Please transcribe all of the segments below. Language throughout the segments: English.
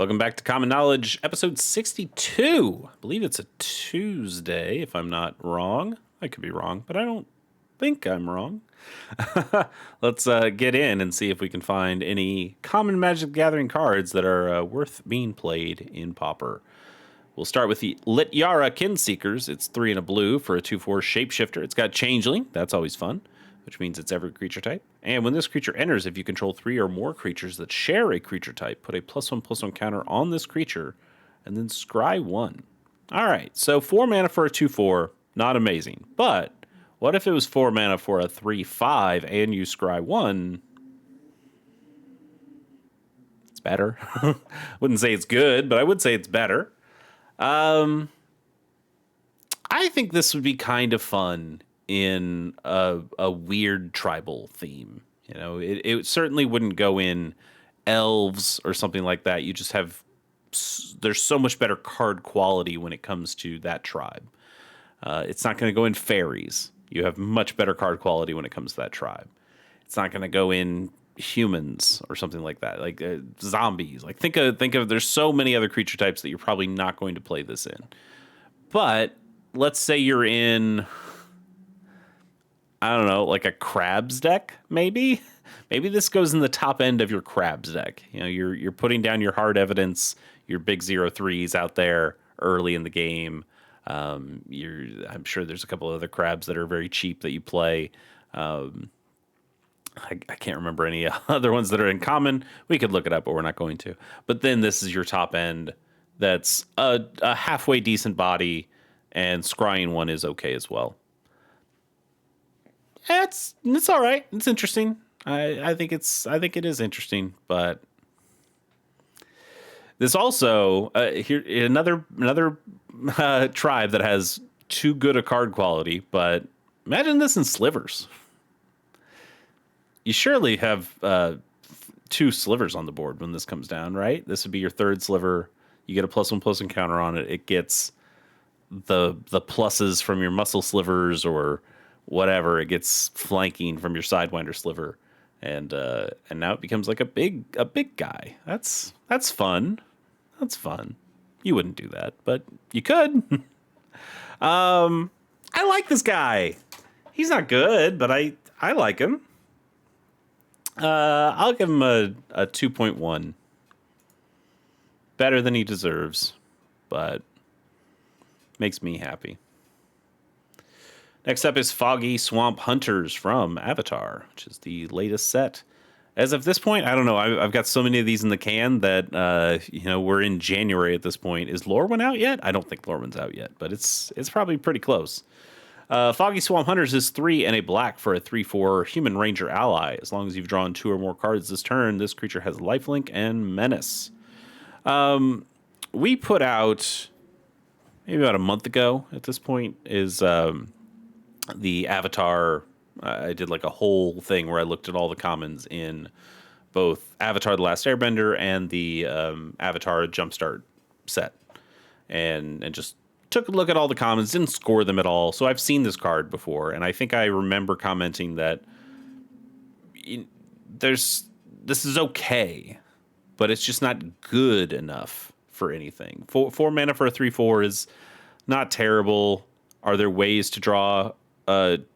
Welcome back to Common Knowledge, episode 62. I believe it's a Tuesday, if I'm not wrong. I could be wrong, but I don't think I'm wrong. Let's get in and see if we can find any common Magic the Gathering cards that are worth being played in Pauper. We'll start with the Lityara Kinseekers. It's 3 and a blue for a 2/4 shapeshifter. It's got Changeling. That's always fun, which means it's every creature type. And when this creature enters, if you control 3 or more creatures that share a creature type, put a +1/+1 counter on this creature, and then scry 1. All right, so 4 mana for a 2/4, not amazing. But what if it was 4 mana for a 3/5 and you scry 1? It's better. Wouldn't say it's good, but I would say it's better. I think this would be kind of fun in a weird tribal theme. You know, it certainly wouldn't go in elves or something like that. You just have, there's so much better card quality when it comes to that tribe. It's not going to go in fairies. You have much better card quality when it comes to that tribe. It's not going to go in humans or something like that, like zombies. Like think of there's so many other creature types that you're probably not going to play this in. But let's say you're in, I don't know, like a crabs deck, maybe. Maybe this goes in the top end of your crabs deck. You know, you're putting down your hard evidence, your big 0/3s out there early in the game. I'm sure there's a couple of other crabs that are very cheap that you play. I can't remember any other ones that are in common. We could look it up, but we're not going to. But then this is your top end. That's a halfway decent body, and scrying 1 is okay as well. It's all right. It's interesting. I think it is interesting, but this also here another tribe that has too good a card quality. But imagine this in slivers. You surely have 2 slivers on the board when this comes down, right? This would be your 3rd sliver. You get a +1/+1 counter on it. It gets the pluses from your muscle slivers or whatever. It gets flanking from your sidewinder sliver, and now it becomes like a big guy. That's fun. That's fun. You wouldn't do that, but you could. I like this guy. He's not good, but I like him. I'll give him a 2.1. Better than he deserves, but makes me happy. Next up is Foggy Swamp Hunters from Avatar, which is the latest set. As of this point, I don't know. I've got so many of these in the can that we're in January at this point. Is Lorwyn out yet? I don't think Lorwyn's out yet, but it's probably pretty close. Foggy Swamp Hunters is 3 and a black for a 3/4 human ranger ally. As long as you've drawn 2 or more cards this turn, this creature has lifelink and menace. We put out maybe about a month ago at this point is the Avatar. I did like a whole thing where I looked at all the commons in both Avatar: The Last Airbender and the Avatar Jumpstart set, and just took a look at all the commons, didn't score them at all. So I've seen this card before, and I think I remember commenting that this is okay, but it's just not good enough for anything. 4 mana for a 3/4 is not terrible. Are there ways to draw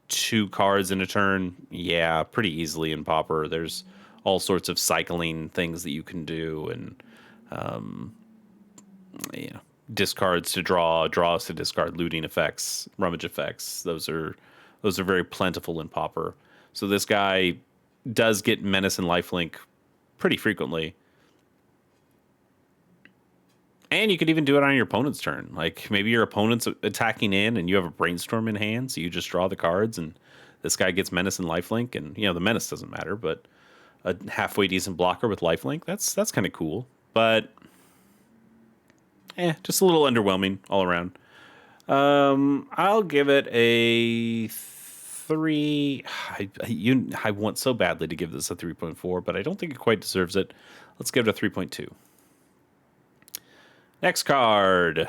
2 cards in a turn? Yeah, pretty easily in Pauper. There's all sorts of cycling things that you can do, and discards to draw, draws to discard, looting effects, rummage effects. Those are very plentiful in Pauper. So this guy does get menace and lifelink pretty frequently. And you could even do it on your opponent's turn. Like maybe your opponent's attacking in and you have a brainstorm in hand, so you just draw the cards and this guy gets menace and lifelink, and the menace doesn't matter, but a halfway decent blocker with lifelink, that's kind of cool. But just a little underwhelming all around. I'll give it a 3. I want so badly to give this a 3.4, but I don't think it quite deserves it. Let's give it a 3.2. Next card.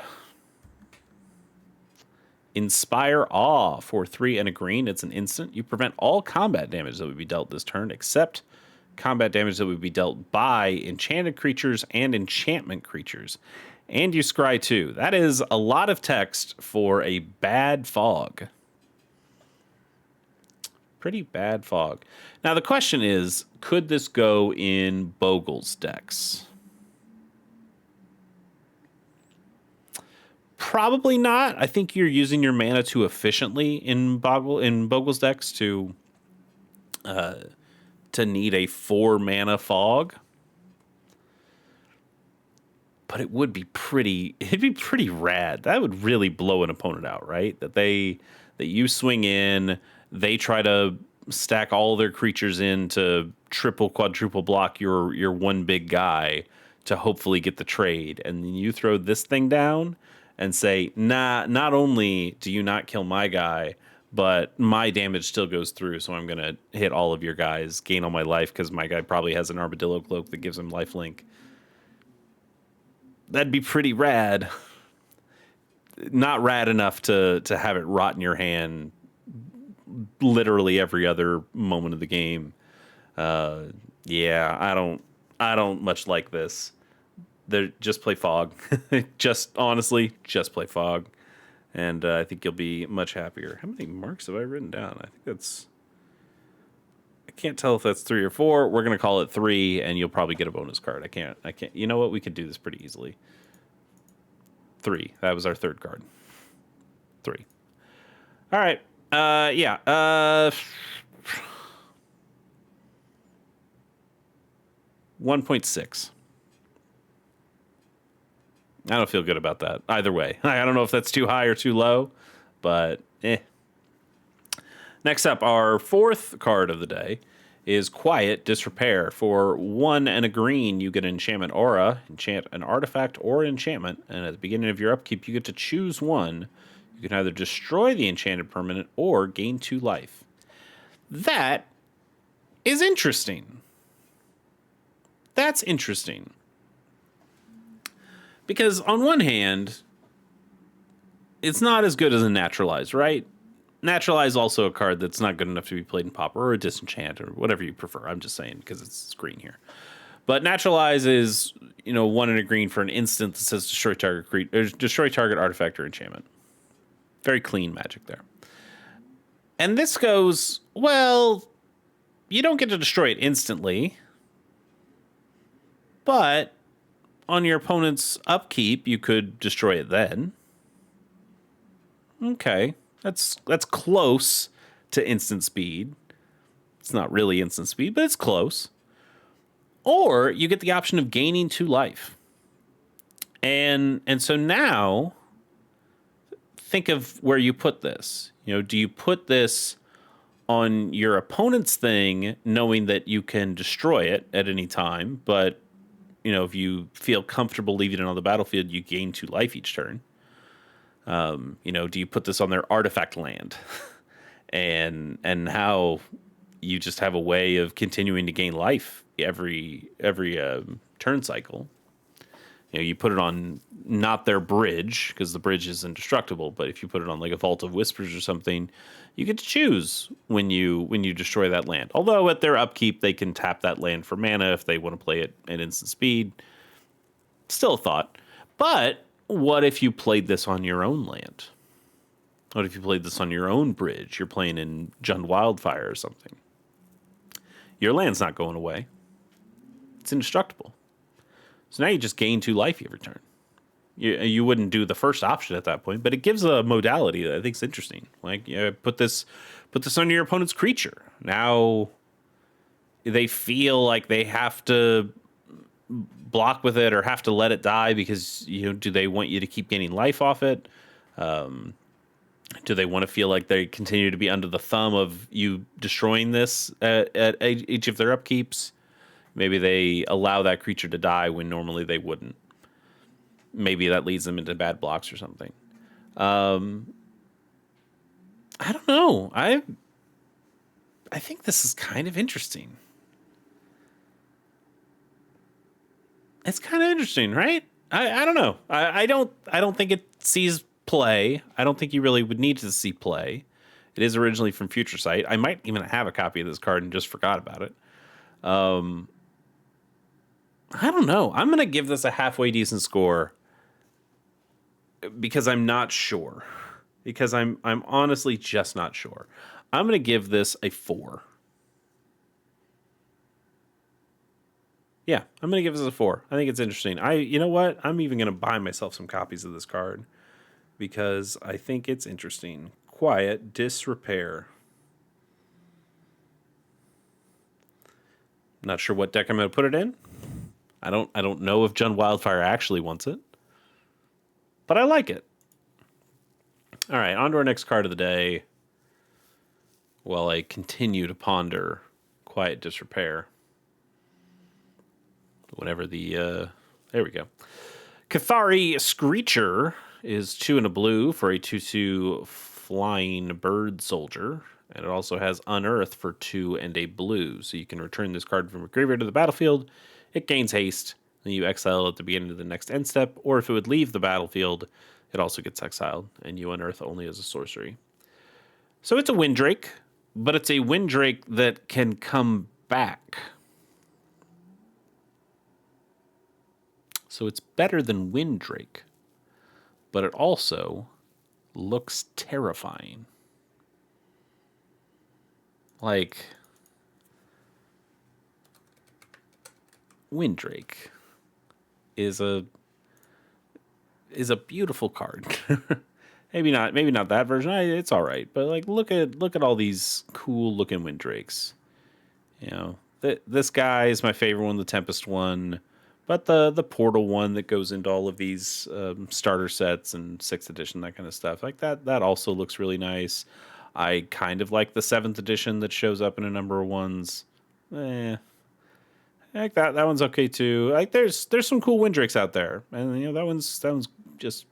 Inspire Awe for 3 and a green. It's an instant. You prevent all combat damage that would be dealt this turn, except combat damage that would be dealt by enchanted creatures and enchantment creatures. And you scry 2. That is a lot of text for a bad fog. Pretty bad fog. Now the question is, could this go in Bogle's decks? Probably not. I think you're using your mana too efficiently in Bogle's decks to need a 4 mana fog. But it would be it'd be pretty rad. That would really blow an opponent out, right? That you swing in, they try to stack all their creatures in to triple, quadruple block your one big guy to hopefully get the trade. And then you throw this thing down and say, nah, not only do you not kill my guy, but my damage still goes through, so I'm going to hit all of your guys, gain all my life, because my guy probably has an Armadillo Cloak that gives him lifelink. That'd be pretty rad. Not rad enough to have it rot in your hand literally every other moment of the game. Yeah, I don't much like this. Just play Fog. Honestly, just play Fog. And I think you'll be much happier. How many marks have I written down? I think I can't tell if that's 3 or 4. We're going to call it 3, and you'll probably get a bonus card. I can't. You know what? We could do this pretty easily. 3. That was our third card. 3. All right. Yeah. 1.6. I don't feel good about that. Either way. I don't know if that's too high or too low, but eh. Next up, our fourth card of the day is Quiet Disrepair. For 1 and a green, you get an enchantment aura, enchant an artifact or enchantment, and at the beginning of your upkeep, you get to choose one. You can either destroy the enchanted permanent or gain 2 life. That is interesting. That's interesting. Because on one hand, it's not as good as a Naturalize, right? Naturalize is also a card that's not good enough to be played in Pauper or a Disenchant or whatever you prefer. I'm just saying because it's green here. But Naturalize is, 1 and a green for an instant that says destroy target artifact or enchantment. Very clean magic there. And this goes, well, you don't get to destroy it instantly, but on your opponent's upkeep, you could destroy it then. Okay, that's close to instant speed. It's not really instant speed, but it's close. Or you get the option of gaining 2 life. And so now, think of where you put this. Do you put this on your opponent's thing, knowing that you can destroy it at any time, but if you feel comfortable leaving it on the battlefield, you gain 2 life each turn. Do you put this on their artifact land? and how you just have a way of continuing to gain life every turn cycle. You put it on not their bridge, because the bridge is indestructible, but if you put it on like a Vault of Whispers or something, you get to choose when you destroy that land. Although at their upkeep, they can tap that land for mana if they want to play it at instant speed. Still a thought. But what if you played this on your own land? What if you played this on your own bridge? You're playing in Jund Wildfire or something. Your land's not going away. It's indestructible. So now you just gain 2 life every turn. You wouldn't do the first option at that point, but it gives a modality that I think is interesting. Like, put this on your opponent's creature. Now they feel like they have to block with it or have to let it die because do they want you to keep gaining life off it? Do they want to feel like they continue to be under the thumb of you destroying this at each of their upkeeps? Maybe they allow that creature to die when normally they wouldn't. Maybe that leads them into bad blocks or something. I don't know. I think this is kind of interesting. It's kind of interesting, right? I don't know. I don't think it sees play. I don't think you really would need to see play. It is originally from Future Sight. I might even have a copy of this card and just forgot about it. I don't know. I'm going to give this a halfway decent score because I'm not sure. Because I'm honestly just not sure. I'm going to give this a 4. Yeah, I'm going to give this a 4. I think it's interesting. You know what? I'm even going to buy myself some copies of this card because I think it's interesting. Quiet Disrepair. Not sure what deck I'm going to put it in. I don't know if John Wildfire actually wants it, but I like it. All right, on to our next card of the day. While I continue to ponder Quiet Disrepair. Whenever the there we go. Cathari Screecher is 2 and a blue for a 2/2 flying bird soldier. And it also has Unearth for 2 and a blue. So you can return this card from a graveyard to the battlefield. It gains haste. Then you exile at the beginning of the next end step. Or if it would leave the battlefield, it also gets exiled. And you unearth only as a sorcery. So it's a Windrake. But it's a Windrake that can come back. So it's better than Windrake. But it also looks terrifying. Like, Windrake is a beautiful card. maybe not that version. It's all right, but like look at all these cool looking Windrakes. You know, this guy is my favorite one, the Tempest one, but the Portal one that goes into all of these starter sets and 6th edition, that kind of stuff. Like that also looks really nice. I kind of like the 7th edition that shows up in a number of ones. I like that one's okay too. Like there's some cool Windrakes out there, and you know that one's just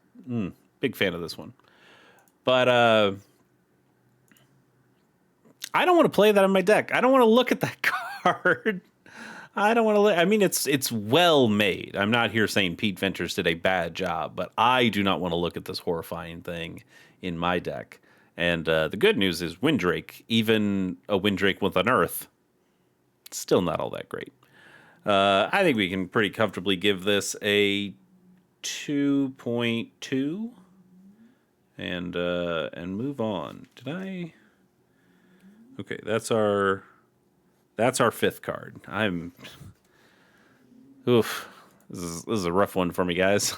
big fan of this one. But I don't want to play that on my deck. I don't want to look at that card. I don't want to. I mean, it's well made. I'm not here saying Pete Ventures did a bad job, but I do not want to look at this horrifying thing in my deck. And the good news is Windrake, even a Windrake with Unearth, still not all that great. I think we can pretty comfortably give this a 2.2 and move on. Did I? Okay, that's our 5th card. Oof. This is a rough one for me, guys.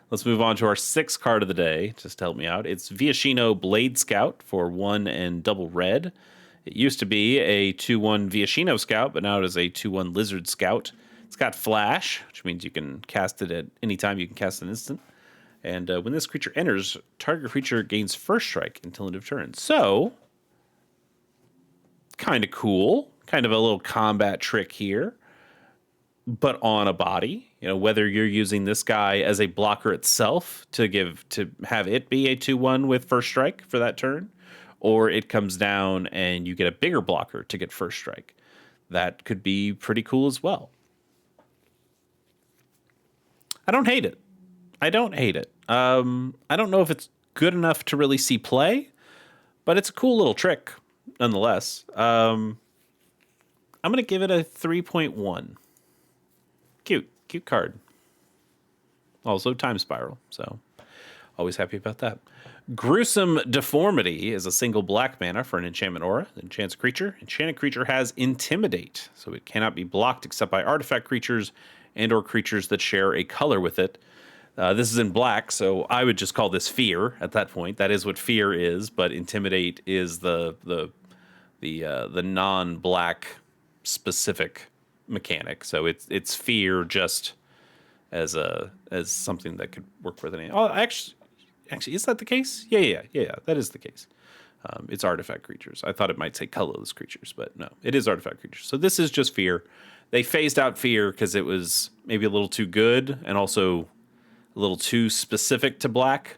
Let's move on to our 6th card of the day, just to help me out. It's Viashino Blade Scout for 1 and double red. It used to be a 2/1 Viashino Scout, but now it is a 2/1 Lizard Scout. It's got Flash, which means you can cast it at any time you can cast an instant. And when this creature enters, target creature gains first strike until end of turn. So, kind of cool. Kind of a little combat trick here, but on a body. You know, whether you're using this guy as a blocker itself to have it be a 2/1 with first strike for that turn, or it comes down and you get a bigger blocker to get first strike. That could be pretty cool as well. I don't hate it. I don't know if it's good enough to really see play, but it's a cool little trick nonetheless. I'm going to give it a 3.1. Cute card. Also Time Spiral, so always happy about that. Gruesome Deformity is a single black mana for an enchantment aura. It enchants a creature. Enchanted creature has Intimidate, so it cannot be blocked except by artifact creatures and or creatures that share a color with it. This is in black, so I would just call this Fear at that point. That is what Fear is, but Intimidate is the non-black specific mechanic. So it's Fear just as something that could work with any. Oh, actually, is that the case? Yeah. That is the case. It's artifact creatures. I thought it might say colorless creatures, but no, it is artifact creatures. So this is just Fear. They phased out Fear because it was maybe a little too good and also a little too specific to black.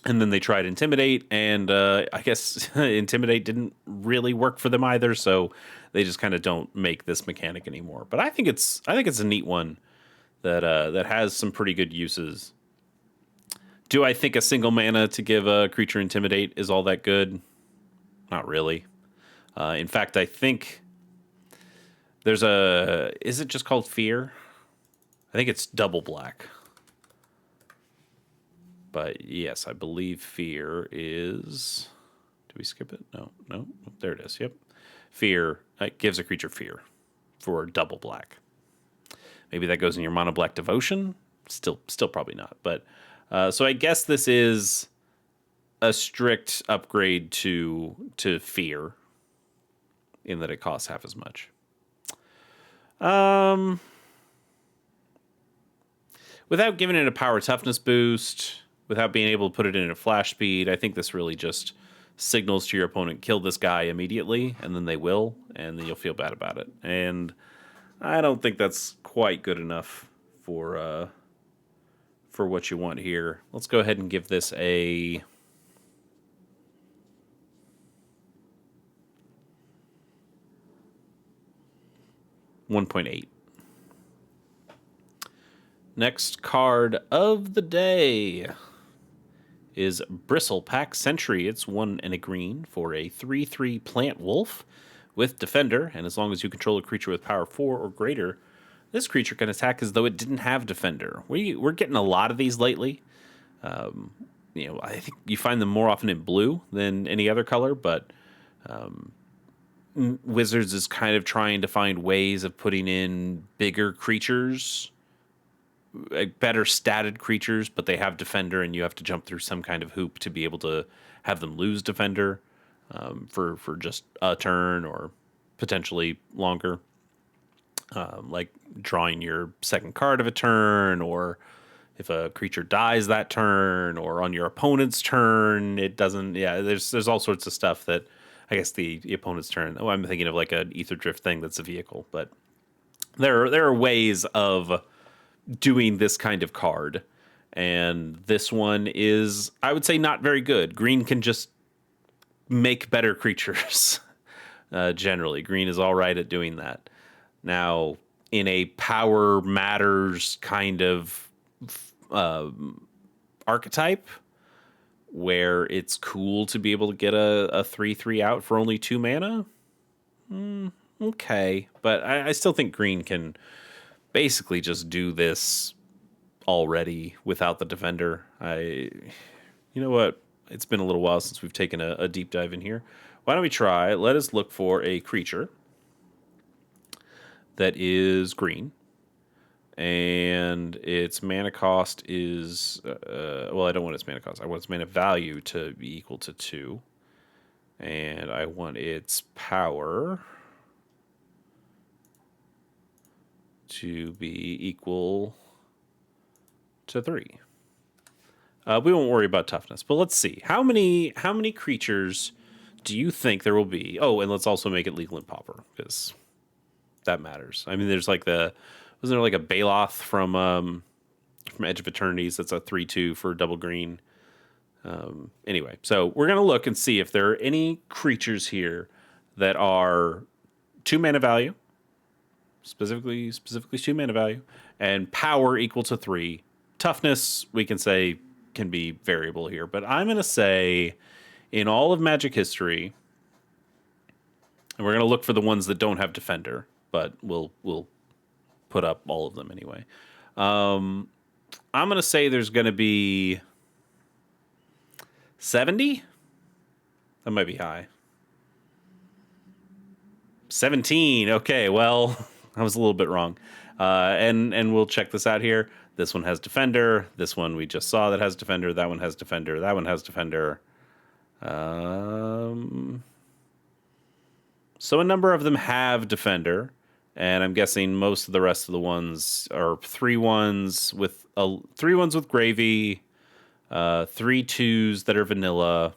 And then they tried Intimidate, and I guess Intimidate didn't really work for them either. So they just kind of don't make this mechanic anymore. But I think it's a neat one that has some pretty good uses. Do I think a single mana to give a creature Intimidate is all that good? Not really. In fact, I think There's a... Is it just called Fear? I think it's double black. But yes, I believe Fear is... Did we skip it? No, no. There it is. Yep. Fear gives a creature fear for double black. Maybe that goes in your mono black devotion. Still probably not. But so I guess this is a strict upgrade to fear, in that it costs half as much. Without giving it a power toughness boost, without being able to put it in a flash speed, I think this really just signals to your opponent, kill this guy immediately, and then they will, and then you'll feel bad about it. And I don't think that's quite good enough for what you want here. Let's go ahead and give this a... $1.8. Next card of the day is Bristlepack Sentry. It's 1 and a green for a 3/3 plant wolf with Defender, and as long as you control a creature with power 4 or greater, this creature can attack as though it didn't have Defender. We're getting a lot of these lately. I think you find them more often in blue than any other color, but Wizards is kind of trying to find ways of putting in bigger creatures, better statted creatures, but they have Defender, and you have to jump through some kind of hoop to be able to have them lose Defender for just a turn or potentially longer. Like drawing your second card of a turn, or if a creature dies that turn, or on your opponent's turn, it doesn't. Yeah, there's all sorts of stuff that I guess the opponent's turn. Oh, I'm thinking of like an Ether Drift thing that's a vehicle, but there are ways of doing this kind of card, and this one is, I would say, not very good. Green can just make better creatures. Generally, green is all right at doing that. Now, in a power matters kind of archetype, where it's cool to be able to get a 3/3 out for only 2 mana, okay. But I still think green can basically just do this already without the Defender. You know what? It's been a little while since we've taken a deep dive in here. Why don't we try? Let us look for a creature that is green, and its mana cost is well, I don't want its mana cost. I want its mana value to be equal to 2, and I want its power to be equal to 3. We won't worry about toughness, but let's see how many creatures do you think there will be? Oh, and let's also make it legal in Pauper, because that matters. I mean, there's like wasn't there like a Baloth from Edge of Eternities that's a 3/2 for double green. Anyway, so we're gonna look and see if there are any creatures here that are 2 mana value, specifically 2 mana value, and power equal to 3. Toughness, we can say, can be variable here, but I'm gonna say in all of Magic history, and we're gonna look for the ones that don't have Defender, but we'll put up all of them anyway. I'm gonna say there's gonna be 70. That might be high. 17. Okay, well, I was a little bit wrong. And we'll check this out here. This one has Defender. This one we just saw that has Defender. That one has Defender. That one has Defender. So a number of them have Defender, and I'm guessing most of the rest of the ones are 3/1s with 3/1s with Gravy, 3/2s that are vanilla,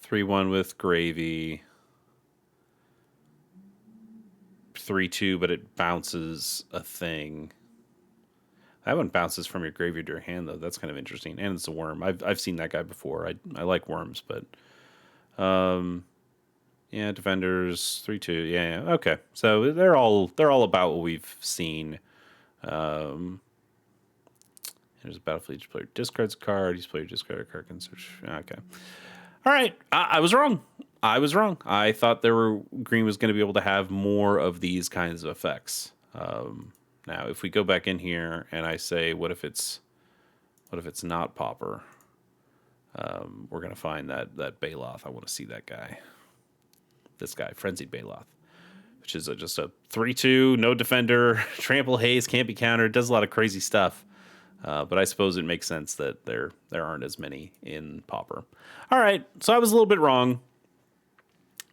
3/1 with Gravy, 3/2, but it bounces a thing. That one bounces from your graveyard to your hand, though. That's kind of interesting, and it's a worm. I've seen that guy before. I like worms, but yeah, Defenders 3/2. Yeah, okay. So they're all about what we've seen. There's a battlefield. Each player discards a card. Each player discards a card can search. Okay. All right. I was wrong. I was wrong. I thought green was going to be able to have more of these kinds of effects. Now, if we go back in here and I say, what if it's not Pauper? We're going to find that Baloth. I want to see that guy. This guy, Frenzied Baloth, which is just a 3/2, no defender, trample haze, can't be countered, does a lot of crazy stuff. But I suppose it makes sense that there aren't as many in Pauper. All right, so I was a little bit wrong.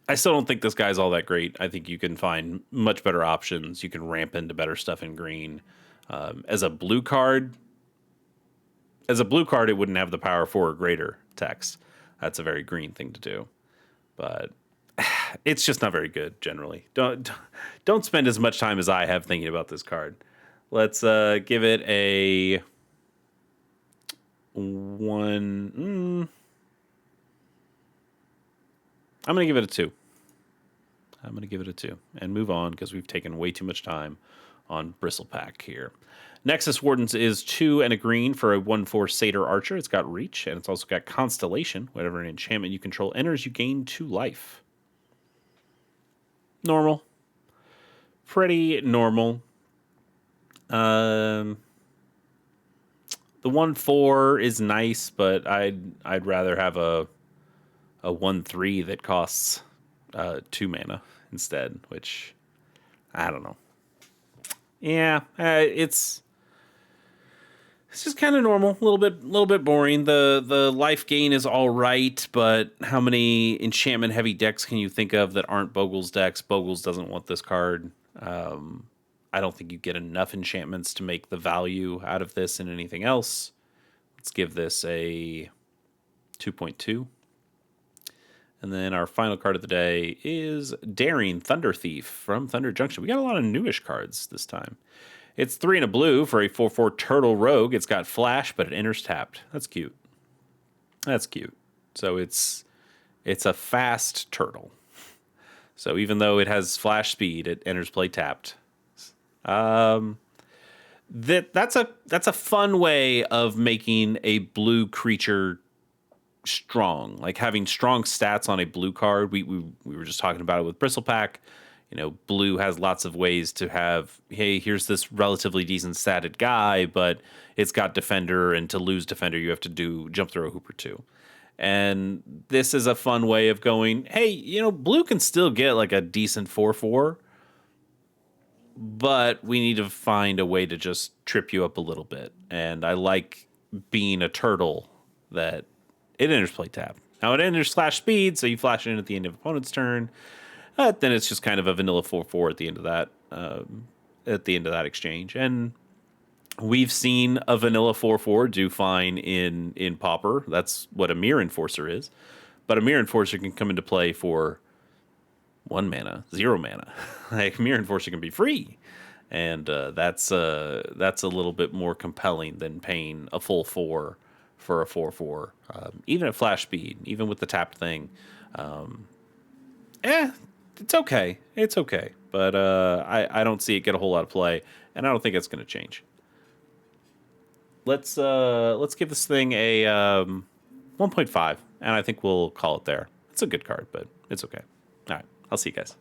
I still don't think this guy's all that great. I think you can find much better options. You can ramp into better stuff in green. As a blue card, it wouldn't have the power 4 or greater text. That's a very green thing to do. But it's just not very good generally. Don't spend as much time as I have thinking about this card. Let's give it a 1. I'm going to give it a 2. I'm going to give it a 2 and move on because we've taken way too much time on Bristlepack here. Nexus Wardens is 2 and a green for a 1/4 Satyr Archer. It's got reach, and it's also got Constellation. Whenever an enchantment you control enters, you gain 2 life. Normal. Pretty normal. The 1/4 is nice, but I'd rather have a 1/3 that costs 2 mana instead, which I don't know. Yeah, it's just kind of normal, a little bit boring. The life gain is all right, but how many enchantment heavy decks can you think of that aren't Bogle's decks? Bogle's doesn't want this card. I don't think you get enough enchantments to make the value out of this and anything else. Let's give this a 2.2. And then our final card of the day is Daring Thunder Thief from Thunder Junction. We got a lot of newish cards this time. It's 3 and a blue for a 4/4 Turtle Rogue. It's got flash, but it enters tapped. That's cute. That's cute. So it's a fast turtle. So even though it has flash speed, it enters play tapped. That's a fun way of making a blue creature strong, like having strong stats on a blue card. We were just talking about it with Bristlepack. You know, blue has lots of ways to have, hey, here's this relatively decent statted guy, but it's got defender, and to lose defender, you have to jump through a hoop or two. And this is a fun way of going, hey, you know, blue can still get like a decent 4/4, but we need to find a way to just trip you up a little bit. And I like being a turtle that it enters play tap. Now it enters flash speed, so you flash it in at the end of opponent's turn. Then it's just kind of a vanilla 4/4 at the end of that exchange. And we've seen a vanilla 4/4 do fine in Pauper. That's what a Mirror Enforcer is. But a Mirror Enforcer can come into play for 1 mana, 0 mana. Like, Mirror Enforcer can be free. And that's a little bit more compelling than paying a full 4 for a 4/4, even at flash speed, even with the tapped thing. It's okay. It's okay. But I don't see it get a whole lot of play, and I don't think it's going to change. Let's give this thing a 1.5, and I think we'll call it there. It's a good card, but it's okay. All right, I'll see you guys.